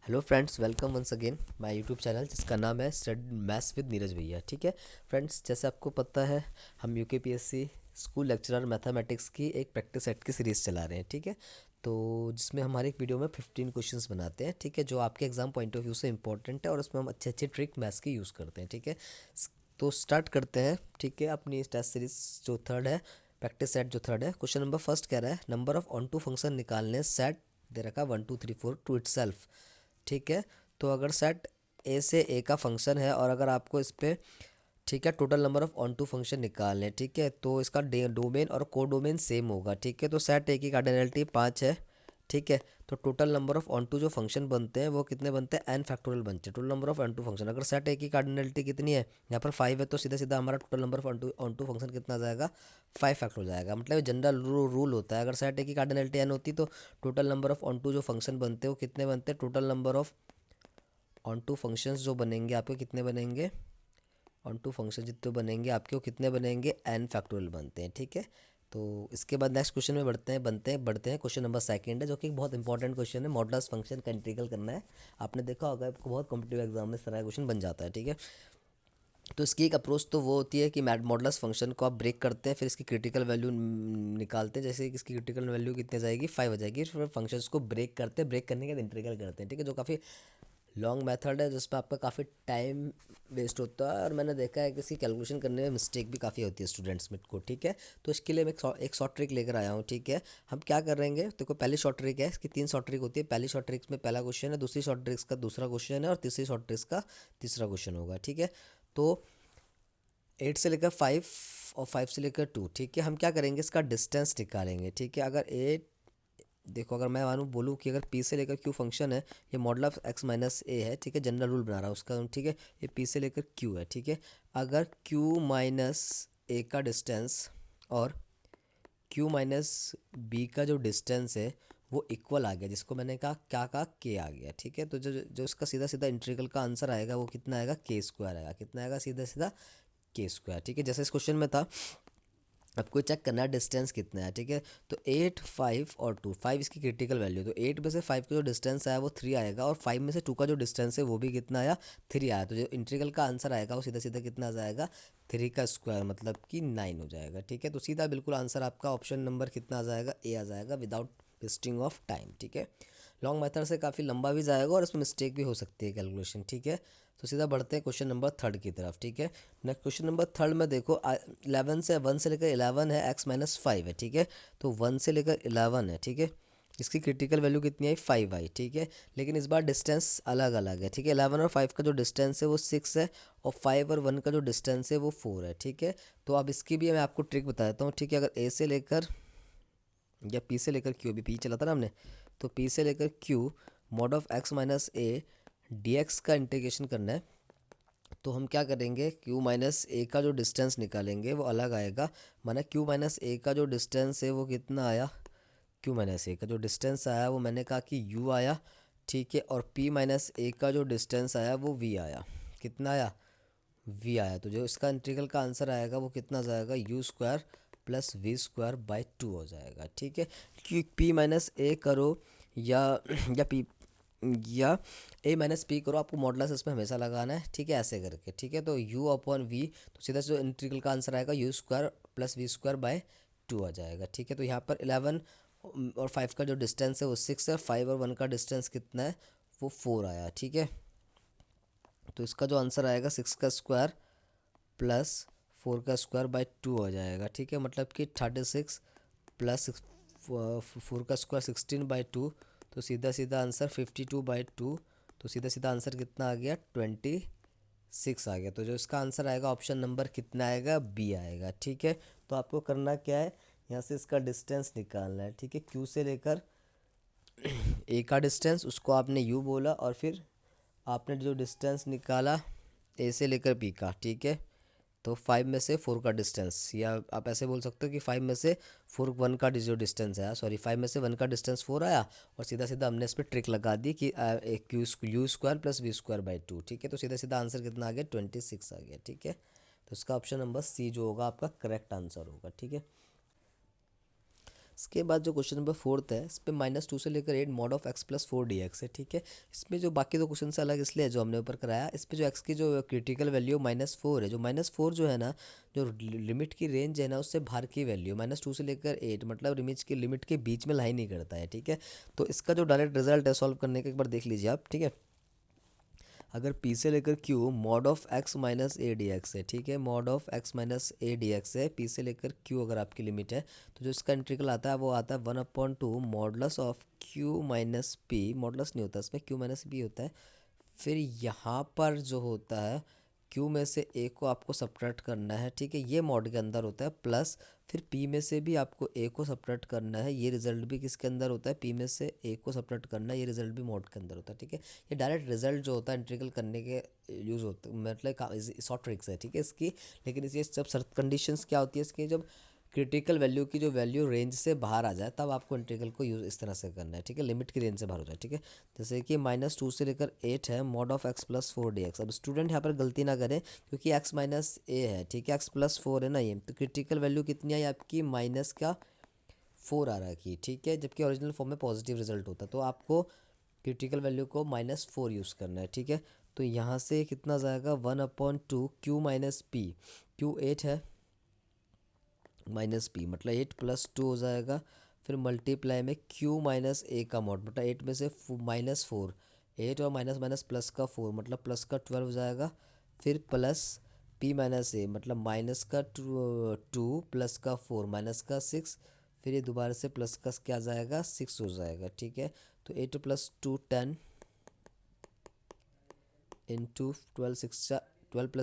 Hello friends, welcome once again my YouTube channel जिसका नाम है स्टडी मैथ्स विद नीरज भैया। ठीक है फ्रेंड्स, जैसे आपको पता है हम यूकेपीएससी स्कूल लेक्चरर मैथमेटिक्स की एक प्रैक्टिस सेट की सीरीज़ चला रहे हैं। ठीक है, तो जिसमें हमारे एक वीडियो में 15 क्वेश्चंस बनाते हैं। ठीक है, जो आपके एग्जाम पॉइंट ऑफ व्यू से इंपॉर्टेंट है और उसमें हम अच्छे अच्छे ट्रिक मैथ्स की यूज़ करते हैं। ठीक है, तो स्टार्ट करते हैं। ठीक है, अपनी टेस्ट सीरीज जो थर्ड है, प्रैक्टिस सेट जो थर्ड है। क्वेश्चन नंबर फर्स्ट कह रहा है number of onto function निकालने सेट दे रखा 1 2 3 4 टू इट सेल्फ। ठीक है, तो अगर सेट ए से ए का फंक्शन है और अगर आपको इस पे ठीक है total number of onto function निकालने, ठीक है, तो इसका डोमेन और को डोमेन सेम होगा। ठीक है, तो सेट ए की कार्डिनलिटी 5 है। ठीक है, तो total number of onto जो फंक्शन बनते हैं वो कितने बनते हैं, एन फैक्टोरियल बनते हैं। Total number of onto function अगर सेट ए की कार्डिनलिटी कितनी है, यहाँ पर 5 है, तो सीधा सीधा हमारा total number of onto function कितना आ जाएगा, 5 फैक्टर हो जाएगा। मतलब जनरल रूल होता है, अगर सेट ए की कार्डिनलिटी एन होती तो total number of onto जो फंक्शन बनते हैं वो कितने बनते हैं, total number of onto functions जो बनेंगे आपके कितने बनेंगे, ऑन टू फंक्शन जितने बनेंगे आपके वो कितने बनेंगे, एन फैक्टोरियल बनते हैं। ठीक है, तो इसके बाद नेक्स्ट क्वेश्चन में बढ़ते हैं क्वेश्चन नंबर सेकंड है, जो कि बहुत इंपॉर्टेंट क्वेश्चन है। मॉडुलस फंक्शन का इंटीग्रल करना है। आपने देखा होगा, आपको बहुत कॉम्पिटिटिव एग्जाम में इस तरह का क्वेश्चन बन जाता है। ठीक है, तो इसकी एक अप्रोच तो वो होती है कि मॉडुलस फंक्शन को आप ब्रेक करते हैं, फिर इसकी क्रिटिकल वैल्यू निकालते हैं। जैसे कि इसकी क्रिटिकल वैल्यू कितनी आ जाएगी, 5 हो जाएगी। फिर फंक्शंस को ब्रेक करते हैं, ब्रेक करने के बाद इंटीग्रल करते हैं। ठीक है, जो काफ़ी लॉन्ग मेथड है जिसमें आपका काफ़ी टाइम वेस्ट होता है और मैंने देखा है कि इसकी कैलकुलेशन करने में मिस्टेक भी काफ़ी होती है स्टूडेंट्स में को। ठीक है, तो इसके लिए मैं एक शॉर्ट ट्रिक लेकर आया हूँ। ठीक है, हम क्या करेंगे, देखो पहली शॉर्ट ट्रिक है, इसकी 3 शॉर्ट ट्रिक होती है। पहली शॉर्ट ट्रिक्स में पहला क्वेश्चन है, दूसरी शॉर्ट ट्रिक्स का दूसरा क्वेश्चन है और तीसरी शॉर्ट ट्रिक्स का तीसरा क्वेश्चन होगा। ठीक है, तो 8 से लेकर 5 और 5 से लेकर 2। ठीक है, हम क्या करेंगे, इसका डिस्टेंस निकालेंगे। ठीक है, अगर 8, देखो अगर मैं मानूँ बोलूँ कि अगर पी से लेकर क्यू फंक्शन है, ये मॉडल ऑफ एक्स माइनस ए है। ठीक है, जनरल रूल बना रहा है उसका। ठीक है, ये पी से लेकर क्यू है। ठीक है, अगर क्यू माइनस ए का डिस्टेंस और क्यू माइनस बी का जो डिस्टेंस है वो इक्वल आ गया, जिसको मैंने कहा क्या कहा, के आ गया। ठीक है, तो जो जो इसका सीधा सीधा इंटीग्रल का आंसर आएगा वो कितना आएगा, के स्क्वायर आएगा। कितना आएगा, सीधा सीधा के स्क्वायर। ठीक है, जैसे इस क्वेश्चन में था, आपको चेक करना है डिस्टेंस कितना है। ठीक है, तो 8 5 और 2, 5 इसकी क्रिटिकल वैल्यू, तो 8 में से 5 का जो डिस्टेंस आया वो 3 आएगा और 5 में से 2 का जो डिस्टेंस है वो भी कितना आया, 3 आया। तो जो इंटीग्रल का आंसर आएगा वो सीधा सीधा कितना आ जाएगा, 3 का स्क्वायर, मतलब कि 9 हो जाएगा। ठीक है, तो सीधा बिल्कुल आंसर आपका ऑप्शन नंबर कितना आ जाएगा, ए आ जाएगा, विदाउट वेस्टिंग ऑफ टाइम। ठीक है, लॉन्ग मेथड से काफ़ी लंबा भी जाएगा और इसमें मिस्टेक भी हो सकती है कैलकुलेशन। ठीक है, तो सीधा बढ़ते हैं क्वेश्चन नंबर थर्ड की तरफ। ठीक है, नेक्स्ट क्वेश्चन नंबर थर्ड में देखो 11 से 1 से लेकर 11 है, एक्स माइनस 5 है। ठीक है, तो 1 से लेकर 11 है। ठीक है, इसकी क्रिटिकल वैल्यू कितनी आई, 5 आई। ठीक है, लेकिन इस बार डिस्टेंस अलग अलग है। ठीक है, 11 और 5 का जो डिस्टेंस है वो 6 है और 5 और 1 का जो डिस्टेंस है वो 4 है। ठीक है, तो अब इसकी भी मैं आपको ट्रिक बता देता हूँ। ठीक है, अगर ए से लेकर या पी से लेकर क्यू, भी पी चला था ना हमने, तो पी से लेकर Q mod of x minus A D x का इंटीग्रेशन करना है, तो हम क्या करेंगे, q माइनस ए का जो डिस्टेंस निकालेंगे वो अलग आएगा। माना q माइनस ए का जो डिस्टेंस है वो कितना आया, q माइनस ए का जो डिस्टेंस आया वो मैंने कहा कि u आया। ठीक है, और p माइनस ए का जो डिस्टेंस आया वो v आया। कितना आया, v आया। तो जो इसका इंटीग्रल का आंसर आएगा वो कितना जाएगा, u square plus v square by 2 हो जाएगा। ठीक है, क्योंकि p माइनस ए करो या या p या ए माइनस पी करो, आपको मॉडुलस इसमें हमेशा लगाना है। ठीक है, ऐसे करके। ठीक है, तो यू अपॉन वी, तो सीधा जो इंटीग्रल का आंसर आएगा u square plus v square by 2 आ जाएगा। ठीक है, तो यहाँ पर 11 और 5 का जो डिस्टेंस है वो 6 है, 5 और 1 का डिस्टेंस कितना है, वो 4 आया। ठीक है, तो इसका जो आंसर आएगा 6 का स्क्वायर प्लस 4 का स्क्वायर बाय 2 हो जाएगा। ठीक है, मतलब कि 36 प्लस 4 का स्क्वायर 16/2, तो सीधा सीधा आंसर 52/2। तो सीधा सीधा आंसर कितना आ गया, 26 आ गया। तो जो इसका आंसर आएगा ऑप्शन नंबर कितना आएगा, बी आएगा। ठीक है, तो आपको करना क्या है, यहाँ से इसका डिस्टेंस निकालना है। ठीक है, क्यू से लेकर ए का डिस्टेंस उसको आपने यू बोला और फिर आपने जो डिस्टेंस निकाला ए से लेकर बी का। ठीक है, तो 5 में से 4 का डिस्टेंस, या आप ऐसे बोल सकते हो कि 5 में से 4 1 का जो डिस्टेंस आया, सॉरी 5 में से 1 का डिस्टेंस 4 आया और सीधा सीधा हमने इस पर ट्रिक लगा दी कि u square plus v square by 2। ठीक है, तो सीधा सीधा आंसर कितना आ गया, 26 आ गया। ठीक है, तो इसका ऑप्शन नंबर सी जो होगा आपका करेक्ट आंसर होगा। ठीक है, इसके बाद जो क्वेश्चन नंबर 4 है, इस पे -2 से लेकर 8 mod of x plus 4 dx है, ठीक है। इसमें जो बाकी दो क्वेश्चन से अलग इसलिए है जो हमने ऊपर कराया, इस पे जो x की जो क्रिटिकल वैल्यू -4 है, जो -4 जो है ना, जो लिमिट की रेंज है ना, उससे बाहर की वैल्यू -2 से लेकर 8, मतलब लिमिट के बीच में लाई नहीं करता है, ठीक है। तो इसका जो डायरेक्ट रिजल्ट है सॉल्व करने का, एक बार देख लीजिए आप, ठीक है। अगर p से लेकर q mod of x minus A D x है, ठीक है, mod of x minus A D x है, p से लेकर q अगर आपकी लिमिट है, तो जो इसका इंटीग्रल आता है वो आता है 1/2 modulus of q minus p, modulus नहीं होता इसमें, q माइनस p होता है। फिर यहाँ पर जो होता है q में से a को आपको सब्ट्रैक्ट करना है, ठीक है, ये मॉड के अंदर होता है, प्लस फिर p में से भी आपको a को सब्ट्रैक्ट करना है, ये रिजल्ट भी किसके अंदर होता है, p में से a को सब्ट्रैक्ट करना है, ये रिजल्ट भी मॉड के अंदर होता है, ठीक है। ये डायरेक्ट रिजल्ट जो होता है इंटीग्रल करने के यूज़ होते, मतलब शॉर्ट ट्रिक्स है, ठीक है इसकी। लेकिन इस जब शर्त कंडीशंस क्या होती है इसकी, जब क्रिटिकल वैल्यू की जो वैल्यू रेंज से बाहर आ जाए तब आपको इंटीग्रल को यूज़ इस तरह से करना है, ठीक है, लिमिट की रेंज से बाहर हो जाए, ठीक है। जैसे कि -2 से लेकर 8 है mod of x plus 4 dx। अब स्टूडेंट यहाँ पर गलती ना करें, क्योंकि x माइनस ए है, ठीक है, x प्लस 4 है ना ये, तो क्रिटिकल वैल्यू कितनी आई आपकी -4 आ रहा है, ठीक है, जबकि ओरिजिनल फॉर्म में पॉजिटिव रिजल्ट होता है, तो आपको क्रिटिकल वैल्यू को -4 यूज़ करना है, ठीक है। तो यहाँ से कितना जाएगा 1/2 q माइनस पी, q 8 है माइनस पी, मतलब 8 + 2 हो जाएगा। फिर मल्टीप्लाई में q माइनस ए का मॉड, मतलब 8 में से -4, 8 और माइनस माइनस प्लस का 4, मतलब प्लस का 12 हो जाएगा। फिर प्लस p माइनस ए, मतलब माइनस का 2 प्लस का 4 माइनस का 6, फिर ये दोबारा से प्लस का क्या जाएगा 6 हो जाएगा, ठीक है। तो 8 + 2 10 इंटू 12 +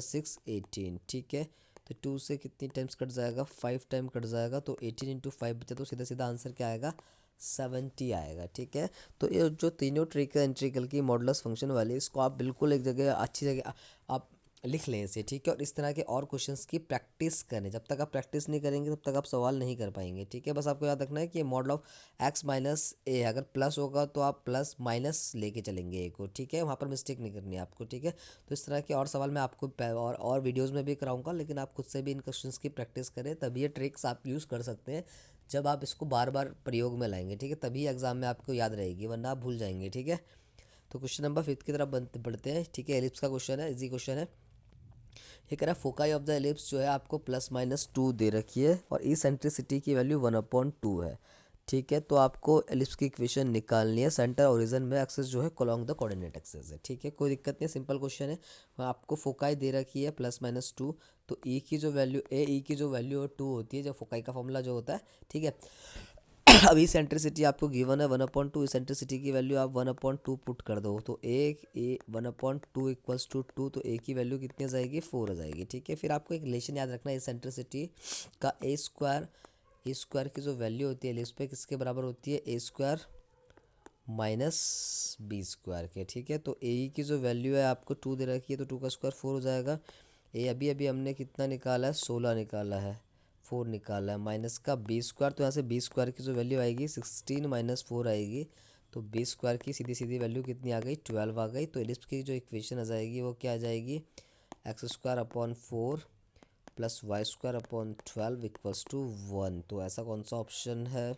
6 18, ठीक है। तो 2 से कितनी टाइम्स कट जाएगा, 5 टाइम कट जाएगा, तो 18 इंटू 5 बचा, तो सीधा सीधा आंसर क्या आएगा 70 आएगा, ठीक है। तो ये जो तीनों ट्रिक है इंटीग्रल की मॉडुलस फंक्शन वाली, इसको आप बिल्कुल एक जगह अच्छी जगह आप लिख लें इसे, ठीक है। और इस तरह के और क्वेश्चंस की प्रैक्टिस करें, जब तक आप प्रैक्टिस नहीं करेंगे तब तक आप सवाल नहीं कर पाएंगे, ठीक है। बस आपको याद रखना है कि मॉडल ऑफ x माइनस ए, अगर प्लस होगा तो आप प्लस माइनस लेके चलेंगे ए को, ठीक है, वहाँ पर मिस्टेक नहीं करनी है आपको, ठीक है। तो इस तरह के और सवाल मैं आपको और वीडियोज़ में भी कराऊंगा, लेकिन आप खुद से भी इन क्वेश्चंस की प्रैक्टिस करें, तभी ये ट्रिक्स आप यूज़ कर सकते हैं। जब आप इसको बार बार प्रयोग में लाएंगे, ठीक है, तभी एग्जाम में आपको याद रहेगी, वरना आप भूल जाएंगे, ठीक है। तो क्वेश्चन नंबर 5 की तरफ बढ़ते हैं, ठीक है। एलिप्स का क्वेश्चन है, इजी क्वेश्चन है। ये कह रहा है फोकाई ऑफ द एलिप्स जो है आपको +-2 दे रखी है और इसेंट्रिसिटी की वैल्यू 1/2 है, ठीक है। तो आपको एलिप्स की इक्वेशन निकालनी है, सेंटर ओरिजिन में एक्सेस जो है अलोंग द कोऑर्डिनेट एक्सेस है, ठीक है, कोई दिक्कत नहीं, सिंपल क्वेश्चन है। आपको फोकाई दे रखी है +-2, तो ई की जो वैल्यू ई की जो वैल्यू 2 होती है, जो फोकाई का फॉर्मूला जो होता है, ठीक है। अभी सेंट्रिसिटी आपको गिवन है 1/2, सेंट्रिसिटी की वैल्यू आप 1/2 पुट कर दो, तो ए 1/2 इक्वल्स टू 2, तो ए की वैल्यू कितनी आ जाएगी 4 आ जाएगी, ठीक है। फिर आपको एक रिलेशन याद रखना है सेंट्रिसिटी का, ए स्क्वायर की जो वैल्यू होती है इस पे किसके बराबर होती है, a² - b² के, ठीक है। तो ए की जो वैल्यू है आपको 2 दे रखी है, तो 2 का स्क्वायर 4 हो जाएगा। ए अभी अभी हमने कितना निकाला है 16 निकाला है, 4 निकाला है, माइनस का b², तो यहाँ से b² की जो वैल्यू आएगी 16 - 4 आएगी, तो b² की सीधी सीधी वैल्यू कितनी आ गई 12 आ गई। तो एलिप्स की जो इक्वेशन आ जाएगी वो क्या आ जाएगी, x² / 4 + y² / 12 = 1। तो ऐसा कौन सा ऑप्शन है,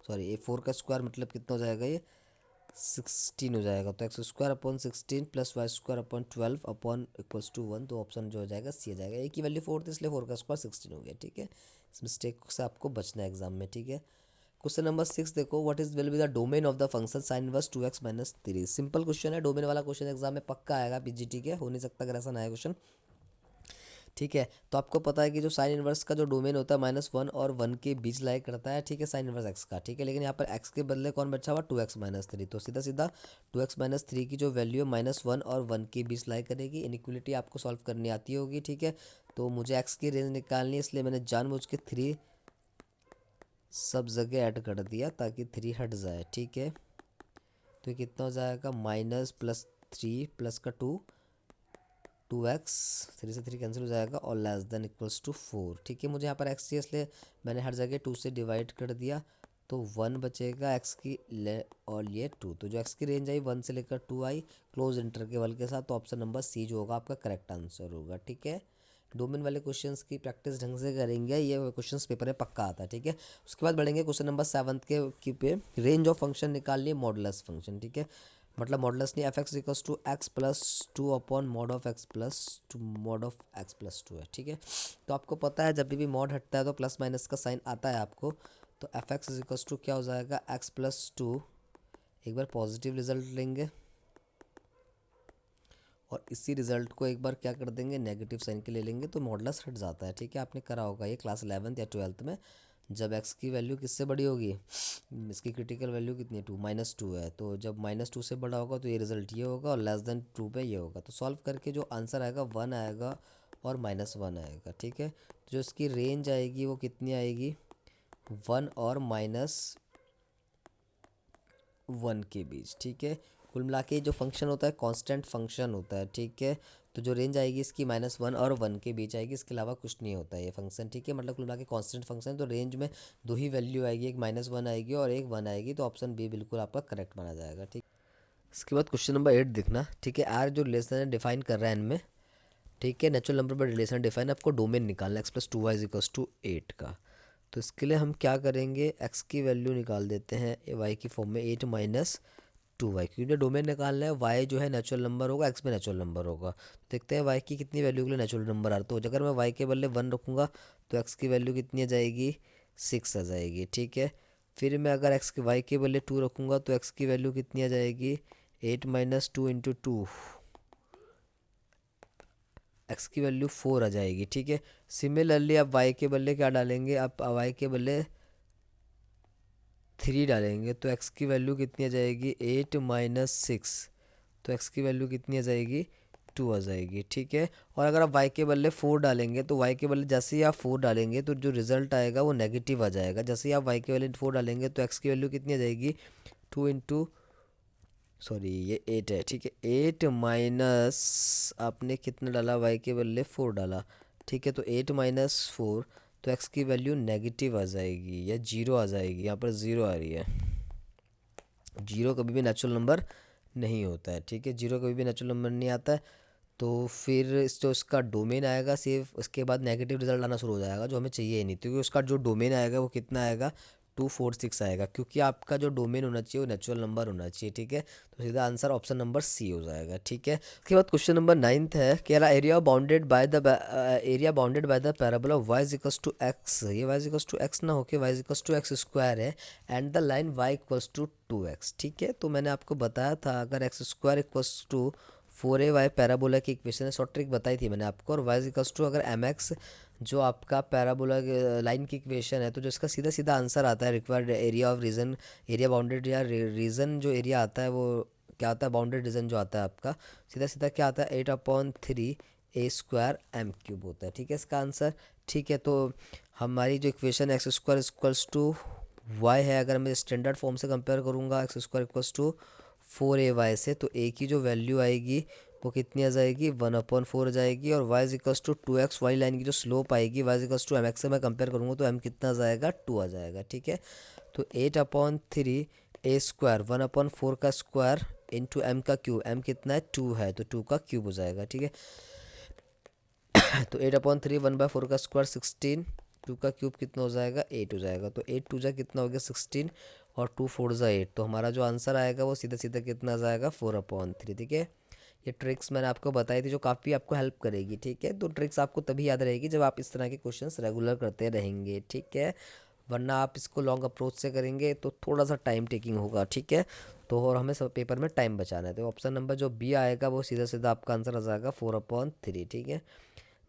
सॉरी a4 का स्क्वायर मतलब कितना हो जाएगा, ये 16 हो जाएगा, तो x² / 16 + y² / 12 = 1, तो ऑप्शन जो हो जाएगा सी हो जाएगा। ए की वैल्यू 4 थी इसलिए 4 का स्क्वायर 16 हो गया, ठीक है। इस मिस्टेक से आपको बचना है एग्जाम में, ठीक है। क्वेश्चन नंबर 6 देखो, what is will be the domain of the function sin inverse 2x - 3। Simple question है, डोमेन वाला क्वेश्चन एग्जाम में पक्का आएगा, पीजीटी के, हो नहीं सकता अगर ऐसा ना आए क्वेश्चन, ठीक है। तो आपको पता है कि जो साइन इनवर्स का जो डोमेन होता है -1 और 1 के बीच लाई करता है, ठीक है, साइन इनवर्स एक्स का, ठीक है। लेकिन यहाँ पर एक्स के बदले कौन बचा हुआ 2x - 3, तो सीधा सीधा 2x - 3 की जो वैल्यू है -1 और 1 के बीच लाई करेगी। इनइक्वलिटी आपको सॉल्व करनी आती होगी, ठीक है। तो मुझे एक्स की रेंज निकालनी है, इसलिए मैंने जानबूझ के 3 सब जगह ऐड कर दिया ताकि 3 हट जाए, ठीक है। तो ये कितना हो जाएगा -+3 प्लस का 2x, 3 से 3 कैंसिल हो जाएगा और < 4, ठीक है। मुझे यहाँ पर x चाहिए इसलिए मैंने हर जगह 2 से डिवाइड कर दिया, तो 1 बचेगा x की और ये 2, तो जो x की रेंज आई 1 से लेकर 2 आई क्लोज इंटरवल के साथ, तो ऑप्शन नंबर सी जो होगा आपका करेक्ट आंसर होगा, ठीक है। डोमेन वाले क्वेश्चंस की प्रैक्टिस ढंग से करेंगे, ये क्वेश्चंस पेपर में पक्का आता है, ठीक है। उसके बाद बढ़ेंगे क्वेश्चन नंबर 7 के की पे, रेंज ऑफ फंक्शन निकाल लिए मॉडुलस फंक्शन, ठीक है। मतलब मॉडुलस नहीं, f x equals to x plus two upon mod of x plus two mod of x plus two है, ठीक है। तो आपको पता है जब भी मॉड हटता है तो प्लस माइनस का साइन आता है आपको, तो एफ एक्स इक्वल्स टू क्या हो जाएगा, एक्स प्लस टू। एक बार पॉजिटिव रिजल्ट लेंगे और इसी रिजल्ट को एक बार क्या कर देंगे, नेगेटिव साइन के ले लेंगे, तो मॉडुलस हट जाता है, ठीक है। आपने करा होगा ये क्लास 11th या 12th में, जब x की वैल्यू किससे बड़ी होगी, इसकी क्रिटिकल वैल्यू कितनी है, 2 -2 है, तो जब -2 से बड़ा होगा तो ये रिजल्ट ये होगा, और लेस देन 2 पे ये होगा। तो सॉल्व करके जो आंसर आएगा 1 आएगा और -1 आएगा, ठीक है। तो जो इसकी रेंज आएगी वो कितनी आएगी, 1 और -1 के बीच, ठीक है। कुल मिला के जो फंक्शन होता है कांस्टेंट फंक्शन होता है, ठीक है। तो जो रेंज आएगी इसकी -1 और 1 के बीच आएगी, इसके अलावा कुछ नहीं होता है ये फंक्शन, ठीक है। मतलब कुल मिला के कांस्टेंट फंक्शन, तो रेंज में दो ही वैल्यू आएगी, एक -1 आएगी और एक 1 आएगी, तो ऑप्शन बी बिल्कुल आपका करेक्ट माना जाएगा, ठीक। इसके बाद क्वेश्चन नंबर 8 देखना, ठीक है। आर जो रिलेशन है डिफाइन कर रहा है इनमें, ठीक है। नेचुरल नंबर पर रिलेशन डिफाइन, आपको डोमेन निकालना x + 2y = 8 का। तो इसके लिए हम क्या करेंगे, x की वैल्यू निकाल देते हैं y की फॉर्म में 8 - 2y, क्योंकि डोमेन निकालना है, y जो है नेचुरल नंबर होगा, x में नेचुरल नंबर होगा। देखते हैं y की कितनी वैल्यू के लिए नेचुरल नंबर आ रहा है। तो अगर मैं y के बदले 1 रखूँगा तो x की वैल्यू कितनी आ जाएगी, 6 आ जाएगी, ठीक है। फिर मैं अगर y के बदले 2 रखूँगा तो x की वैल्यू कितनी आ जाएगी, 8 - 2 × 2, x की वैल्यू 4 आ जाएगी, ठीक है। सिमिलरली आप y के बदले क्या डालेंगे, आप y के बदले 3 डालेंगे तो x की वैल्यू कितनी आ जाएगी, 8 - 6, तो x की वैल्यू कितनी आ जाएगी, 2 आ जाएगी, ठीक है। और अगर आप y के बदले 4 डालेंगे तो y के बदले जैसे ही आप 4 डालेंगे तो जो रिजल्ट आएगा वो नेगेटिव आ जाएगा। जैसे ही आप y के बदले 4 डालेंगे तो x की वैल्यू कितनी आ जाएगी, 2 इंटू, सॉरी ये 8 है, ठीक है। 8 माइनस आपने कितना डाला, y के बदले 4 डाला, ठीक है। तो 8 - 4, तो x की वैल्यू नेगेटिव आ जाएगी या 0 आ जाएगी, यहाँ पर 0 आ रही है। 0 कभी भी नेचुरल नंबर नहीं होता है, ठीक है। 0 कभी भी नेचुरल नंबर नहीं आता है। तो फिर इस जो इसका डोमेन आएगा सिर्फ उसके बाद नेगेटिव रिजल्ट आना शुरू हो जाएगा, जो हमें चाहिए ही नहीं, क्योंकि उसका जो डोमेन आएगा वो कितना आएगा, 246 आएगा, क्योंकि आपका जो डोमेन होना चाहिए वो नेचुरल नंबर होना चाहिए, ठीक है। तो सीधा आंसर ऑप्शन नंबर सी हो जाएगा, ठीक है। उसके बाद क्वेश्चन नंबर 9 है कि area bounded by the parabola y = x, ये y = x ना होके y = x² है, and the line y = 2x, ठीक है। तो मैंने आपको बताया था अगर x² = 4ay पैराबोला की इक्वेशन है, शॉर्ट ट्रिक बताई थी मैंने आपको, और y = अगर mx जो आपका पैराबोला लाइन की इक्वेशन है, तो जो इसका सीधा सीधा आंसर आता है, required area of region, area bounded या रीजन जो एरिया आता है वो क्या आता है, बाउंडेड रीजन जो आता है आपका, सीधा सीधा क्या आता है, 8/3 a² होता है, ठीक है इसका आंसर, ठीक है। तो हमारी जो इक्वेशन x² = y है, अगर मैं स्टैंडर्ड फॉर्म से कंपेयर करूँगा x² = 4ay से, तो a की जो वैल्यू आएगी वो कितनी आ जाएगी, 1/4 आ जाएगी, और y = 2x, वाली लाइन की जो स्लोप आएगी y = mx से मैं कंपेयर करूँगा तो m कितना आ जाएगा, 2 आ जाएगा, ठीक है। तो 8/3 a², 1/4 का स्क्वायर इंटू m का क्यूब, m कितना है, 2 है, तो 2 का क्यूब हो जाएगा, ठीक है। तो 8/3 1/4 का स्क्वायर 16, 2 का क्यूब कितना हो जाएगा, 8 हो जाएगा। तो 8 2 जा कितना हो गया, 16, और 2 4 जा 8, तो हमारा जो आंसर आएगा वो सीधा सीधा कितना आ जाएगा, 4/3, ठीक है। ये ट्रिक्स मैंने आपको बताई थी जो काफ़ी आपको हेल्प करेगी, ठीक है। तो ट्रिक्स आपको तभी याद रहेगी जब आप इस तरह के क्वेश्चंस रेगुलर करते रहेंगे, ठीक है। वरना आप इसको लॉन्ग अप्रोच से करेंगे तो थोड़ा सा टाइम टेकिंग होगा, ठीक है। तो और हमें सब पेपर में टाइम बचाना है, तो ऑप्शन नंबर जो बी आएगा वो सीधा सीधा आपका आंसर आ जाएगा 4/3, ठीक है।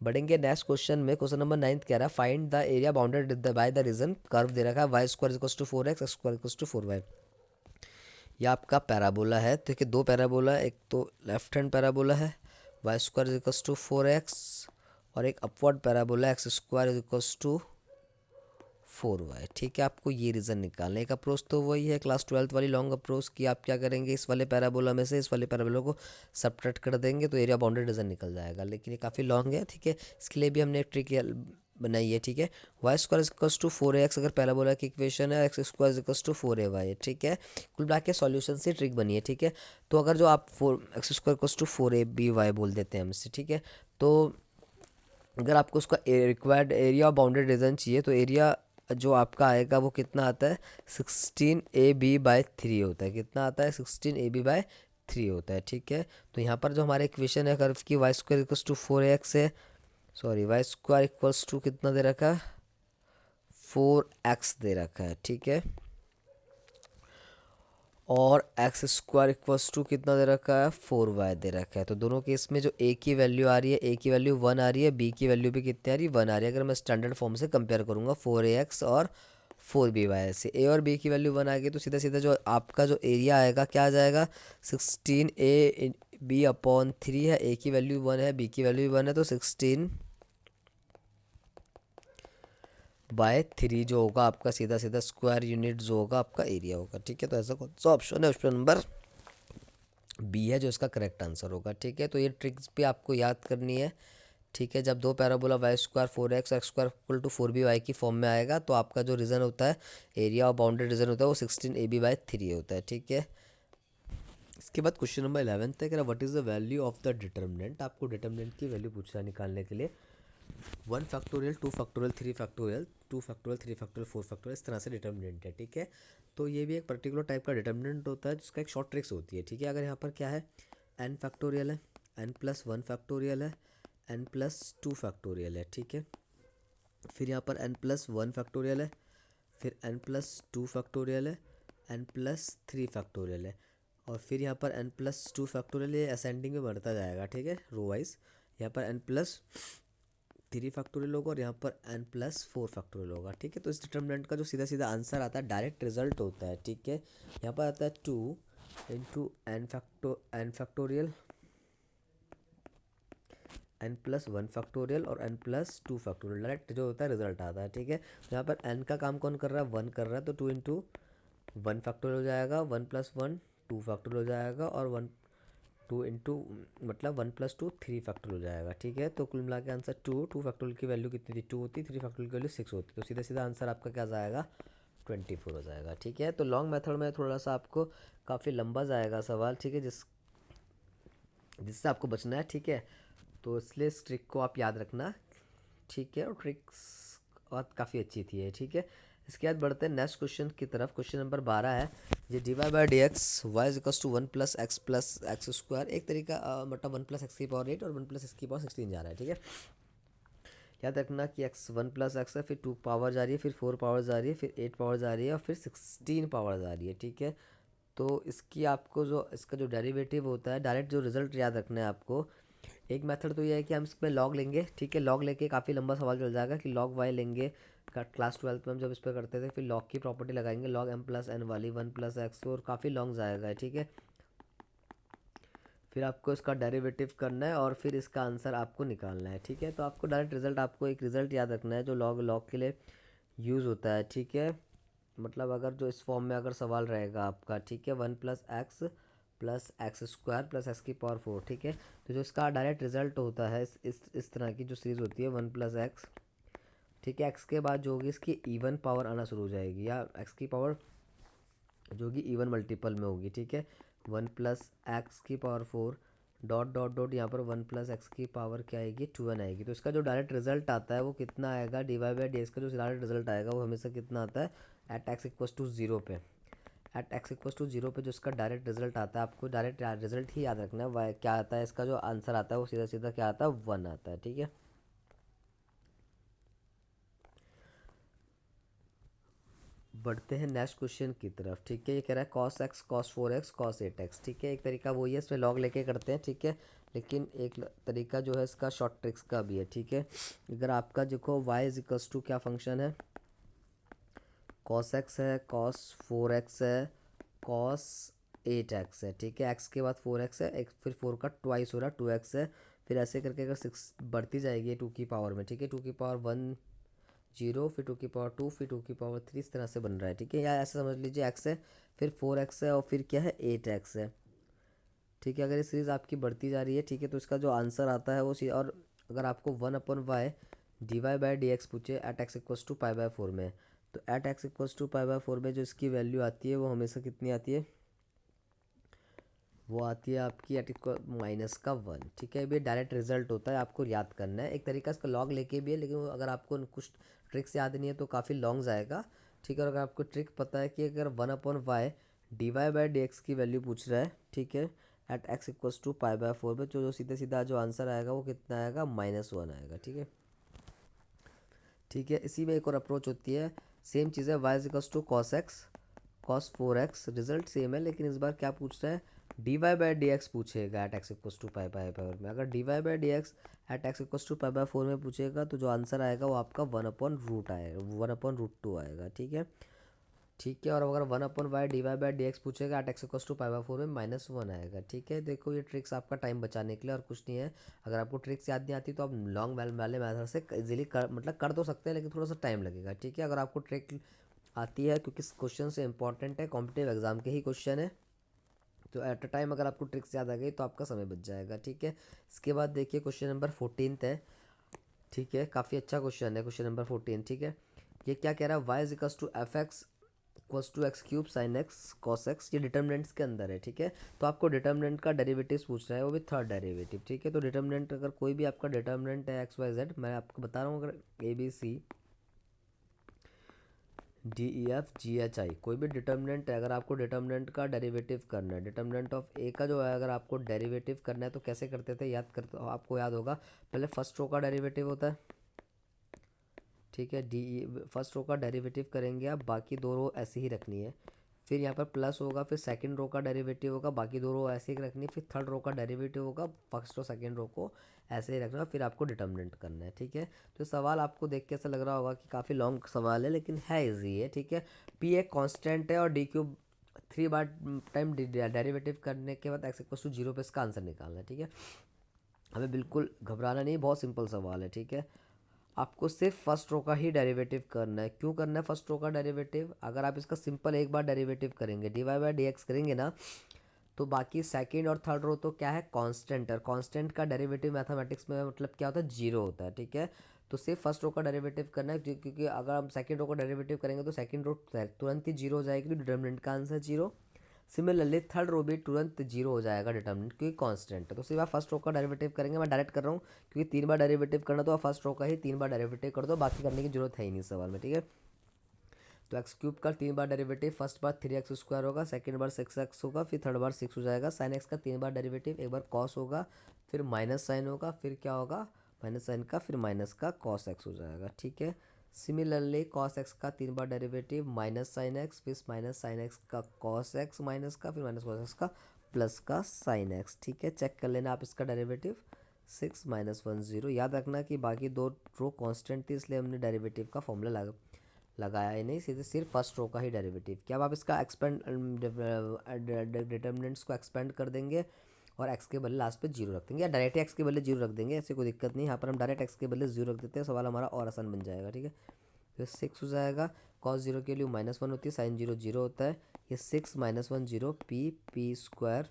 बढ़ेंगे नेक्स्ट क्वेश्चन में, क्वेश्चन नंबर 9 कह रहा है find the area bounded by the region curve दे रखा है y² = 4x, x² = 4y। ये आपका पैराबोला है, तो देखिए दो पैराबोला, एक तो लेफ्ट हैंड पैराबोला है y² = 4x, और एक अपवर्ड पैराबोला x² = 4y, ठीक है। आपको ये रीज़न निकालना है। एक अप्रोच तो वही है क्लास 12th वाली लॉन्ग अप्रोच की, आप क्या करेंगे, इस वाले पैराबोला में से इस वाले पैराबोला को सब्ट्रैक्ट कर देंगे तो एरिया बाउंडेड रीज़न निकल जाएगा, लेकिन ये काफ़ी लॉन्ग है, ठीक है। इसके लिए भी हमने एक ट्रिक बनाई है, ठीक है। y² = 4x अगर पैराबोला की इक्वेशन है, x² = 4ay है, ठीक है। कुल मिला के सॉल्यूशन से ट्रिक बनी है, ठीक है। तो अगर जो आप x² = 4aby बोल देते हैं हमसे, ठीक है, तो अगर आपको उसका रिक्वायर्ड एरिया और बाउंडेड रीजन चाहिए तो एरिया जो आपका आएगा वो कितना आता है, 16 AB/3 होता है। कितना आता है, 16 AB/3 होता है। ठीक है, तो यहाँ पर जो हमारे इक्वेशन है कर्व की, Y square equals to 4x है, sorry Y square equals to कितना दे रखा है, 4x दे रखा है। ठीक है, और एक्स स्क्वायर इक्वल्स टू कितना दे रखा है, 4y दे रखा है। तो दोनों केस में जो ए की वैल्यू आ रही है, ए की वैल्यू 1 आ रही है, बी की वैल्यू भी कितनी आ रही है, 1 आ रही है। अगर मैं स्टैंडर्ड फॉर्म से कंपेयर करूंगा 4ax और 4by से, ए और बी की वैल्यू 1 आ गई तो सीधा सीधा जो आपका जो एरिया आएगा क्या आ जाएगा, 16 AB/3 है, ए की वैल्यू 1 है, बी की वैल्यू 1 है, तो 16/3 जो होगा आपका सीधा सीधा स्क्वायर यूनिट जो होगा आपका एरिया होगा। ठीक है, तो ऐसा कौन सा ऑप्शन है, ऑप्शन नंबर बी है जो इसका करेक्ट आंसर होगा। ठीक है, तो ये ट्रिक्स भी आपको याद करनी है। ठीक है, जब दो parabola Y square 4x X square equal to 4by की फॉर्म में आएगा तो आपका जो रीजन होता है, एरिया और बाउंडेड रीजन होता है, वो 16 AB/3 होता है। ठीक है, इसके बाद क्वेश्चन नंबर 11 है कि what is the value of the determinant. आपको डिटर्मिनेंट की वैल्यू पूछा है निकालने के लिए। 1 factorial, 2 factorial, 3 factorial, 2 factorial, 3 factorial, 4 factorial, इस तरह से डिटर्मिनेंट है। ठीक है, तो ये भी एक पर्टिकुलर टाइप का डिटर्मिनेंट होता है जिसका एक शॉर्ट ट्रिक्स होती है। ठीक है, अगर यहाँ पर क्या है, n फैक्टोरियल है, n+1 फैक्टोरियल है, n+2 फैक्टोरियल है। ठीक है, फिर यहाँ पर n+1 फैक्टोरियल है, फिर n+2 फैक्टोरियल है, n+3 फैक्टोरियल है, और फिर यहाँ पर n+2 फैक्टोरियल, ये असेंडिंग में बढ़ता जाएगा। ठीक है, रो वाइज यहाँ पर n+3 फैक्टोरियल होगा और यहाँ पर n+4 फैक्टोरियल होगा। ठीक है, तो इस डिटर्मिनेंट का जो सीधा सीधा आंसर आता है, डायरेक्ट रिजल्ट होता है। ठीक है, यहाँ पर आता है 2 × n फैक्टोरियल, n+1 फैक्टोरियल और n+2 फैक्टोरियल, डायरेक्ट जो होता है रिजल्ट आता है। ठीक है, तो यहाँ पर n का काम कौन कर रहा है, 1 कर रहा है, तो 2 × 1 फैक्टोरियल हो जाएगा, 1+1 2 फैक्टोरियल हो जाएगा, और 2 मतलब 1+2 3 फैक्टोरियल हो जाएगा। ठीक है, तो कुल मिला के आंसर 2 फैक्टोरियल की वैल्यू कितनी थी, 2 होती, 3 फैक्टोरियल की वैल्यू 6 होती, तो सीधा सीधा आंसर आपका क्या जाएगा, 24 हो जाएगा। ठीक है, तो लॉन्ग मेथड में थोड़ा सा आपको काफ़ी लंबा जाएगा सवाल। ठीक है, जिससे आपको बचना है। ठीक है, तो इसलिए इस ट्रिक को आप याद रखना। ठीक है, और ट्रिक्स और काफ़ी अच्छी थी ये। ठीक है, इसके बाद बढ़ते हैं नेक्स्ट क्वेश्चन की तरफ। क्वेश्चन नंबर 12 है, ये dy/dx y equals to 1+x+x²। एक तरीका मतलब 1+x⁴ और 1+x⁴ जा रहा है। ठीक है, याद रखना कि x 1+x है, फिर 2 पावर जा रही है, फिर 4 पावर जा रही है, फिर 8 पावर जा रही है, और फिर 16 पावर जा रही है। ठीक है, तो इसकी आपको जो इसका जो डेरिवेटिव होता है, डायरेक्ट जो रिजल्ट याद रखना है आपको। एक मेथड तो ये है कि हम इसमें लॉग लेंगे। ठीक है, लॉग लेके काफ़ी लंबा सवाल चल जाएगा कि लॉग वाई लेंगे। क्लास 12 में हम जब इस पर करते थे, फिर लॉग की प्रॉपर्टी लगाएंगे, लॉग m+n वाली 1+x, और काफ़ी लॉन्ग जाएगा। ठीक है, फिर आपको इसका डेरिवेटिव करना है और फिर इसका आंसर आपको निकालना है। ठीक है, तो आपको डायरेक्ट रिजल्ट, आपको एक रिजल्ट याद रखना है जो लॉग लॉग के लिए यूज़ होता है। ठीक है, मतलब अगर जो इस फॉर्म में अगर सवाल रहेगा आपका, ठीक है, 1+x+x² + x⁴। ठीक है, तो जो इसका डायरेक्ट रिजल्ट होता है, इस तरह की जो सीरीज़ होती है 1+x, ठीक है, एक्स के बाद जो होगी इसकी इवन पावर आना शुरू हो जाएगी, या एक्स की पावर जो होगी इवन मल्टीपल में होगी। ठीक है, 1+x⁴ डॉट डॉट डॉट, यहाँ पर 1+x की पावर क्या आएगी, 2n आएगी। तो इसका जो डायरेक्ट रिजल्ट आता है वो कितना आएगा, dy/dx का जो डायरेक्ट रिजल्ट आएगा वो हमेशा कितना आता है, एट x इक्वल्स टू 0 पे, एट x इक्वल्स टू 0 पे जो इसका डायरेक्ट रिजल्ट आता है, आपको डायरेक्ट रिजल्ट ही याद रखना है। क्या आता है, इसका जो आंसर आता है वो सीधा सीधा क्या आता है, 1 आता है। ठीक है, बढ़ते हैं नेक्स्ट क्वेश्चन की तरफ। ठीक है, ये कह रहा है cos x cos 4x cos 8x। ठीक है, एक तरीका वही है, इसमें लॉग लेके करते हैं। ठीक है, लेकिन एक तरीका जो है इसका शॉर्ट ट्रिक्स का भी है। ठीक है, अगर आपका देखो y इज इक्वल्स टू क्या फंक्शन है, cos x है, cos 4x है, cos 8x है। ठीक है, x के बाद 4x है, एक फिर 4 का ट्वाइस हो रहा 2x है, फिर ऐसे करके अगर 6 बढ़ती जाएगी 2 की पावर में। ठीक है, 2 की पावर 1 0, फिर 2 की पावर 2, फिर 2 की पावर 3, इस तरह से बन रहा है। ठीक है, या ऐसा समझ लीजिए x है, फिर 4x है, और फिर क्या है 8x है। ठीक है, अगर ये सीरीज़ आपकी बढ़ती जा रही है, ठीक है, तो इसका जो आंसर आता है वो और अगर आपको 1/y dy/dx पूछे एट x इक्वल्स टू π/4 में, तो एट x इक्वल्स टू π/4 में जो इसकी वैल्यू आती है वो हमेशा कितनी आती है, वो आती है आपकी एट माइनस का 1। ठीक है, ये डायरेक्ट रिजल्ट होता है, आपको याद करना है। एक तरीका इसका लॉग लेके भी है, लेकिन अगर आपको कुछ ट्रिक्स याद नहीं है तो काफ़ी लॉन्ग जाएगा। ठीक है, और अगर आपको ट्रिक पता है कि अगर 1/y dy/dx की वैल्यू पूछ रहा है, ठीक है, एट x = π/4 में, जो सीधे सीधा जो आंसर आएगा वो कितना आएगा, -1 आएगा। ठीक है, ठीक है। इसी में एक और अप्रोच होती है, सेम चीज़ है, y = cos x cos 4x, result same है, लेकिन इस बार क्या पूछ रहा है, dy/dx पूछेगा एट x = π/4 में। अगर dy/dx एट x = π/4 में पूछेगा तो जो आंसर आएगा वो आपका 1/√2 आएगा, 1/√2 आएगा। ठीक है, ठीक है। और अगर 1/y dy/dx पूछेगा एट x = π/4 में -1 आएगा। ठीक है, देखो ये ट्रिक्स आपका टाइम बचाने के लिए और कुछ नहीं है। अगर आपको ट्रिक्स याद नहीं आती तो आप लॉन्ग वाले मेथड से इजीली मतलब कर तो सकते हैं, लेकिन थोड़ा सा टाइम लगेगा। ठीक है, अगर आपको ट्रिक आती है, क्योंकि क्वेश्चन से इंपॉर्टेंट है, कॉम्पिटिटिव एग्जाम के ही क्वेश्चन है, तो एट अ टाइम अगर आपको ट्रिक्स याद आ गई तो आपका समय बच जाएगा। ठीक है, इसके बाद देखिए क्वेश्चन नंबर 14 है। ठीक है, काफ़ी अच्छा क्वेश्चन है क्वेश्चन नंबर 14। ठीक है, ये क्या कह रहा है, y = fx = x³ sin x cos x, ये डिटर्मिनेंट्स के अंदर है। ठीक है, तो आपको डिटर्मिनेंट का डेरिवेटिव्स पूछ रहा है, वो भी थर्ड डेरिवेटिव। ठीक है, तो डिटर्मिनेंट अगर कोई भी आपका डिटर्मिनेंट है x y z, मैं आपको बता रहा हूँ, अगर ABCDEFGHI कोई भी डिटर्मिनेंट है, अगर आपको डिटर्मिनेंट का डेरिवेटिव करना है, डिटर्मिनेंट ऑफ ए का जो है, अगर आपको डेरिवेटिव करना है तो कैसे करते थे, याद करते हो, आपको याद होगा, पहले फर्स्ट रो का डेरिवेटिव होता है। ठीक है, फर्स्ट रो का डेरिवेटिव करेंगे आप, बाकी दो रो ऐसे ही रखनी है। फिर यहाँ पर प्लस होगा, फिर सेकंड रो का डेरिवेटिव होगा, बाकी दो रो ऐसे ही रखनी है। फिर थर्ड रो का डेरिवेटिव होगा, फर्स्ट और सेकंड रो को ऐसे ही रखना, फिर आपको डिटर्मिनेंट करना है। ठीक है, तो सवाल आपको देख के ऐसा लग रहा होगा कि काफ़ी लॉन्ग सवाल है, लेकिन है ईजी है। ठीक है, पी एक कॉन्स्टेंट है और डी³ 3 बार टाइम डेरिवेटिव करने के बाद x = 0 पे इसका आंसर निकालना है। ठीक है, हमें बिल्कुल घबराना नहीं, बहुत सिंपल सवाल है। ठीक है, आपको सिर्फ फर्स्ट रो का ही डेरिवेटिव करना है। क्यों करना है फर्स्ट रो का डेरिवेटिव, अगर आप इसका सिंपल एक बार डेरिवेटिव करेंगे, dy/dx करेंगे ना, तो बाकी सेकंड और थर्ड रो तो क्या है, कांस्टेंट है। कांस्टेंट का डेरिवेटिव मैथमेटिक्स में मतलब क्या होता है, जीरो होता है। ठीक है, तो सिर्फ फर्स्ट रो का डेरिवेटिव करना है, क्योंकि अगर हम सेकंड रो का डेरिवेटिव करेंगे तो सेकंड रो तुरंत ही जीरो हो जाएगी, तो डिटर्मिनेंट का answer zero. Similarly third row भी तुरंत जीरो हो जाएगा डिटर्मिनेंट, क्योंकि कांस्टेंट है। तो सिर्फ आप फर्स्ट रो का डेरिवेटिव करेंगे, मैं डायरेक्ट कर रहा हूँ क्योंकि 3 बार डेरिवेटिव करना, तो आप फर्स्ट रो का ही 3 बार डेरिवेटिव कर दो, बाकी करने की जरूरत है ही नहीं सवाल में। ठीक है, तो x³ का 3 बार डेरिवेटिव, फर्स्ट बार 3x² होगा, सेकंड बार 6x होगा, फिर थर्ड बार 6 हो जाएगा। साइन x का 3 बार डेरिवेटिव, एक बार कॉस होगा, फिर माइनस साइन होगा, फिर क्या होगा, माइनस साइन का, फिर माइनस का कॉस x हो जाएगा। ठीक है, सिमिलरली कॉस x का 3 बार डेरिवेटिव, माइनस साइन x, फिर माइनस साइन x का कॉस x माइनस का, फिर माइनस कॉस x का प्लस का साइन x। ठीक है, चेक कर लेना आप इसका डेरिवेटिव, 6 -1 0। याद रखना कि बाकी दो रो कांस्टेंट थी, इसलिए हमने डेरिवेटिव का फॉर्मूला लगाया ही नहीं, सीधे सिर्फ फर्स्ट रो का ही डेरिवेटिव किया। अब आप इसका एक्सपेंड डिटर्मिनेंट्स को एक्सपेंड कर देंगे और x के बदले लास्ट पे जीरो रख देंगे, या डायरेक्ट x के बदले जीरो रख देंगे, ऐसे कोई दिक्कत नहीं। यहाँ पर हम डायरेक्ट x के बदले जीरो रख देते हैं, सवाल हमारा और आसान बन जाएगा। ठीक है, फिर 6 हो जाएगा, कॉस 0 के लिए -1 होती है, साइन 0 0 होता है, ये 6 -1 0 p²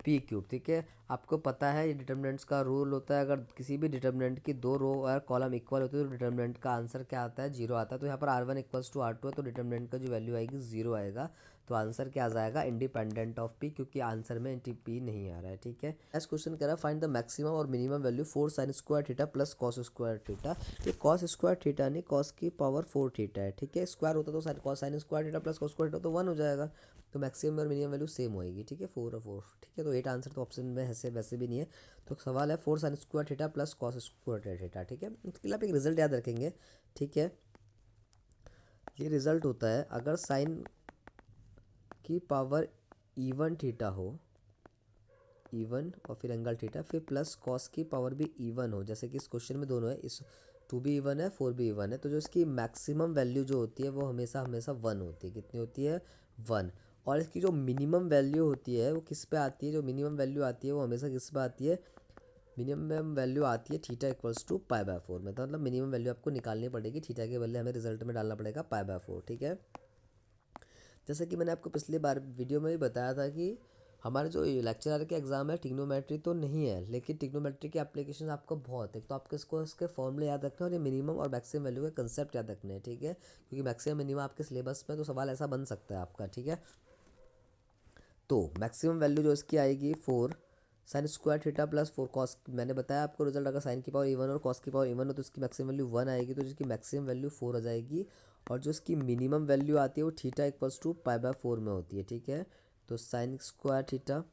p³। ठीक है, आपको पता है ये डिटर्मिनेंट्स का रूल होता है, अगर किसी भी डिटर्मिनेंट की दो रो और कॉलम इक्वल होते हैं तो डिटर्मिनेंट का आंसर क्या आता है, जीरो आता है। तो यहाँ पर r1 = r2 है, तो डिटर्मिनेंट का जो वैल्यू आएगी जीरो आएगा, तो आंसर क्या आ जाएगा, इंडिपेंडेंट ऑफ p, क्योंकि आंसर में p नहीं आ रहा है। ठीक है, नेक्स्ट क्वेश्चन कह रहा है फाइंड द मैक्सिमम और minimum value 4 sin² theta plus cos² theta. ये cos² थीटा नहीं, cos की पावर 4 थीटा है। ठीक है, स्क्वायर होता तो sin² theta plus cos² theta तो 1 हो जाएगा, तो मैक्सिमम और मिनिमम वैल्यू सेम होएगी। ठीक है, 4 और 4। ठीक है, तो 8 आंसर तो ऑप्शन में ऐसे वैसे भी नहीं है, तो सवाल है 4 sin² theta plus cos² theta. ठीक है, इसके लिए आप एक रिजल्ट याद रखेंगे। ठीक है, ये रिजल्ट होता है अगर साइन की पावर इवन थीटा हो, इवन और फिर एंगल थीटा, फिर प्लस कॉस की पावर भी इवन हो, जैसे कि इस क्वेश्चन में दोनों है, इस 2 भी इवन है 4 भी इवन है, तो जो इसकी मैक्सिमम वैल्यू जो होती है वो हमेशा हमेशा 1 होती है। कितनी होती है, 1। और इसकी जो मिनिमम वैल्यू होती है वो किस पे आती है, जो मिनिमम वैल्यू आती है वो हमेशा किस पे आती है, मिनिमम वैल्यू आती है थीटा = π/4 में। तो मतलब मिनिमम वैल्यू आपको निकालनी पड़ेगी, थीटा के बदले हमें रिजल्ट में डालना पड़ेगा π/4। ठीक है, जैसे कि मैंने आपको पिछली बार वीडियो में भी बताया था कि हमारे जो लेक्चरर के एग्ज़ाम है, टिग्नोमेट्री तो नहीं है, लेकिन टिग्नोमेट्री की एप्लीकेशन आपको बहुत है, तो आपको इसको इसके फॉर्मूले याद रखना है और ये मिनिमम और मैक्सिमम वैल्यू के कंसेप्ट याद रखने हैं। ठीक है, क्योंकि मैक्सिमम मिनिमम आपके सिलेबस में तो सवाल ऐसा बन सकता है आपका। ठीक है, तो मैक्सिमम वैल्यू जो इसकी आएगी 4 sine square theta plus 4 cos, मैंने बताया आपको रिजल्ट अगर साइन की पावर इवन और कॉस की पावर इवन हो तो इसकी मैक्सिमम वैल्यू 1 आएगी, तो जिसकी मैक्सिमम वैल्यू 4 आ जाएगी। और जो इसकी मिनिमम वैल्यू आती है वो थीटा इक्वल्स टू पाई/4 में होती है, ठीक है। तो sine square theta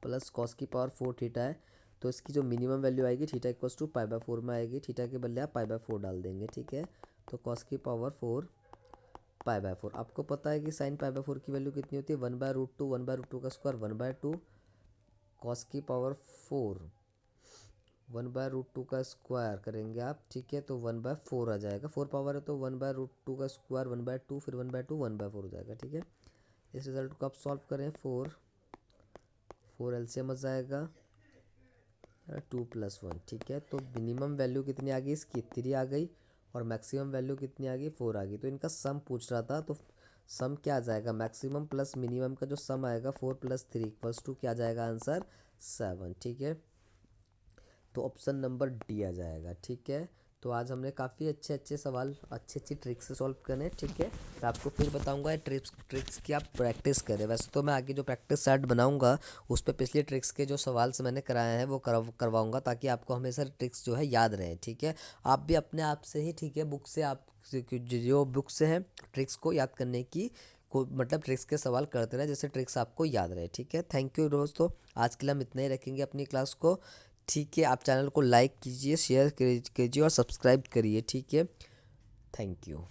plus cos की पावर 4 थीटा है, तो इसकी जो मिनिमम वैल्यू आएगी थीटा इक्वल्स टू पाई/4 में आएगी। थीटा के बदले आप पाई/4 डाल देंगे, ठीक है। तो कॉस की पावर 4 पाई/4, आपको पता है कि साइन पाई/4 की वैल्यू कितनी होती है 1/√2, 1/√2 का स्क्वायर 1/2, कॉस की पावर 4 1/√2 का स्क्वायर करेंगे आप, ठीक है। तो 1/4 आ जाएगा, 4 पावर है तो 1/√2 का स्क्वायर 1/2, फिर 1/2 1/4 हो जाएगा, ठीक है। इस रिजल्ट को आप सॉल्व करें, 4 एलसीएम आ जाएगा 2+1, ठीक है। तो मिनिमम वैल्यू कितनी आ गई इसकी 3 आ गई, और मैक्सिमम वैल्यू कितनी आ गई 4 आ गई। तो इनका सम पूछ रहा था, तो सम क्या आ जाएगा, मैक्सिमम प्लस मिनिमम का जो सम आएगा 4+3 क्या आ जाएगा आंसर 7, ठीक है। तो ऑप्शन नंबर डी आ जाएगा, ठीक है। तो आज हमने काफ़ी अच्छे अच्छे सवाल अच्छी अच्छी ट्रिक्स से सॉल्व करने, ठीक है। मैं आपको फिर बताऊंगा ये ट्रिक्स की आप प्रैक्टिस करें। वैसे तो मैं आगे जो प्रैक्टिस सेट बनाऊंगा उस पर पिछले ट्रिक्स के जो सवाल से मैंने कराए हैं वो करवाऊंगा, ताकि आपको हमेशा ट्रिक्स जो है याद रहे, ठीक है। आप भी अपने आप से ही, ठीक है, बुक से आप जो बुक से है ट्रिक्स को याद करने की को मतलब ट्रिक्स के सवाल करते रहे, जैसे ट्रिक्स आपको याद रहे, ठीक है। थैंक यू दोस्तों, आज के लिए हम इतना ही रखेंगे अपनी क्लास को, ठीक है। आप चैनल को लाइक कीजिए, शेयर कीजिए और सब्सक्राइब करिए, ठीक है। Thank you.